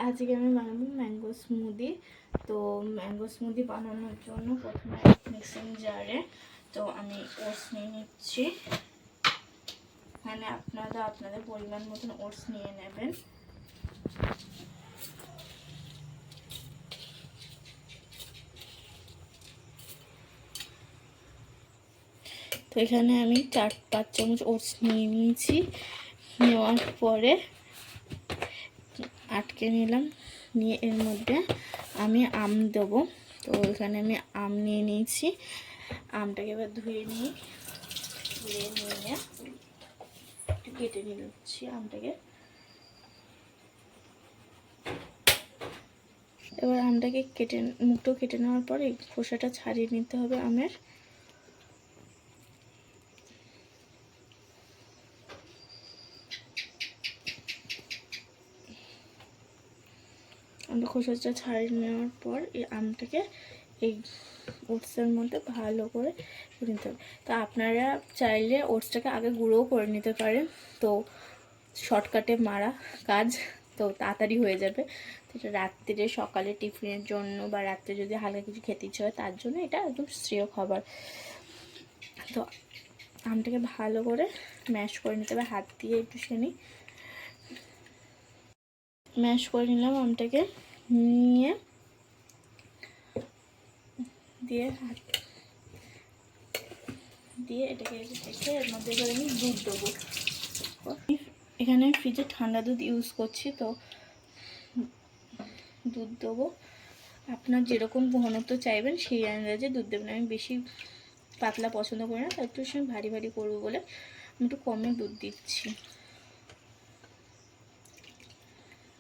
আজকে আমি বানাবো ম্যাঙ্গো স্মুদি। তো ম্যাঙ্গো স্মুদি বানানোর জন্য প্রথমে মিক্সিং জারে তো আমি ওটস নিয়ে নিচ্ছি। মানে আপনারা আপনাদের পরিমাণ মতন ওটস নিয়ে নেবেন। তো এখানে আমি 4-5 চামচ ওটস নিয়ে নিয়েছি। নেওয়ার পরে আটকে নিলাম, নিয়ে এর মধ্যে আমি আম দেবো। তো এখানে আমি আম নিয়ে নিয়েছি। আমটাকে এবার ধুয়ে নিয়ে কেটে নিচ্ছি আমটাকে। এবার আমটাকে মুখটা কেটে নেওয়ার পর এই খোসাটা ছাড়িয়ে নিতে হবে আমের। খোসাটা ছাড়িয়ে নেওয়ার পর এই আমটাকে এই ওটসের মধ্যে ভালো করে নিতে হবে। তো আপনারা চাইলে ওটসটাকে আগে গুঁড়োও করে নিতে পারেন, তো শর্টকাটে মারা কাজ, তো তাড়াতাড়ি হয়ে যাবে। তো এটা রাত্রিরে সকালে টিফিনের জন্য বা রাত্রে যদি হালকা কিছু খেতে ইচ্ছে হয় তার জন্য এটা একদম শ্রেয় খাবার। তো আমটাকে ভালো করে ম্যাশ করে নিতে হবে, হাত দিয়ে একটু ম্যাশ করে নিলাম আমটাকে। নিয়ে দিয়ে এটাকে রেখে এর মধ্যে এবার আমি দুধ দেবো। এখানে ফ্রিজে ঠান্ডা দুধ ইউজ করছি, তো দুধ দেবো। আপনার যেরকম ঘনত্ব চাইবেন সেই আন্দাজে দুধ দেবেন। আমি বেশি পাতলা পছন্দ করি না, তাই একটু ভারী ভারী করবো বলে আমি একটু কমে দুধ দিচ্ছি।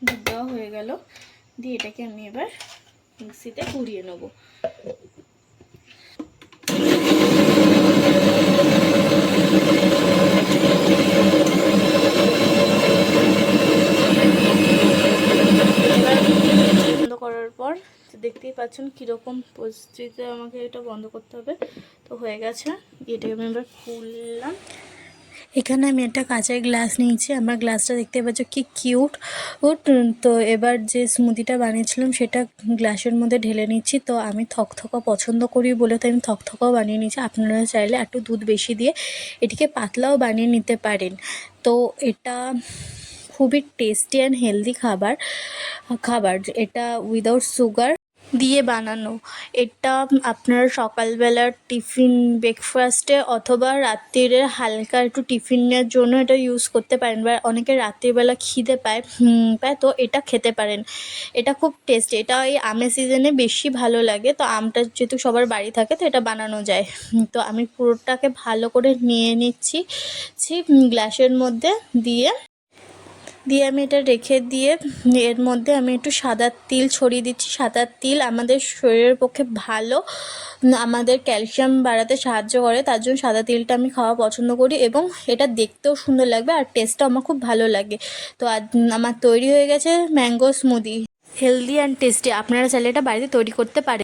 দুধ দেওয়া হয়ে গেল, দিয়ে এটাকে আমি এবার মিক্সিতে ঘুরিয়ে নেবো। বন্ধ করার পর দেখতেই পাচ্ছেন কীরকম পরিস্থিতিতে আমাকে এটা বন্ধ করতে হবে। তো হয়ে গেছে, এটাকে আমি এবার খুললাম। এখানে আমি একটা কাঁচের গ্লাস নিয়েছি। আমার গ্লাসটা দেখতে পাচ্ছ কি কিউট। তো এবার যে স্মুদিটা বানিয়েছিলাম সেটা গ্লাসের মধ্যে ঢেলে নিচ্ছি। তো আমি থকথকা পছন্দ করি বলে তো আমি থকথকাও বানিয়ে নিচ্ছি। আপনারা চাইলে একটু দুধ বেশি দিয়ে এটিকে পাতলাও বানিয়ে নিতে পারেন। তো এটা খুবই টেস্টি অ্যান্ড হেলদি খাবার। এটা উইদাউট সুগার দিয়ে বানানো। এটা আপনার সকালবেলার টিফিন ব্রেকফাস্টে অথবা রাত্রিরে হালকা একটু টিফিনের জন্য এটা ইউজ করতে পারেন, বা অনেকে রাত্রিবেলা খিদে পায় তো এটা খেতে পারেন। এটা খুব টেস্টি। এটা এই আমের সিজনে বেশি ভালো লাগে। তো আমটা যেহেতু সবার বাড়ি থাকে তো এটা বানানো যায়। তো আমি পুরোটাকে ভালো করে নিয়ে নিচ্ছি গ্লাসের মধ্যে দিয়ে আমি এটা রেখে দিয়ে এর মধ্যে আমি একটু সাদা তিল ছড়িয়ে দিচ্ছি। সাদা তিল আমাদের শরীরের পক্ষে ভালো, আমাদের ক্যালসিয়াম বাড়াতে সাহায্য করে, তার জন্য সাদা তিলটা আমি খাওয়া পছন্দ করি এবং এটা দেখতেও সুন্দর লাগবে আর টেস্টটাও আমার খুব ভালো লাগে। তো আমার তৈরি হয়ে গেছে mango smoothie, healthy and tasty. আপনারা চাইলে এটা বাড়িতে তৈরি করতে পারেন।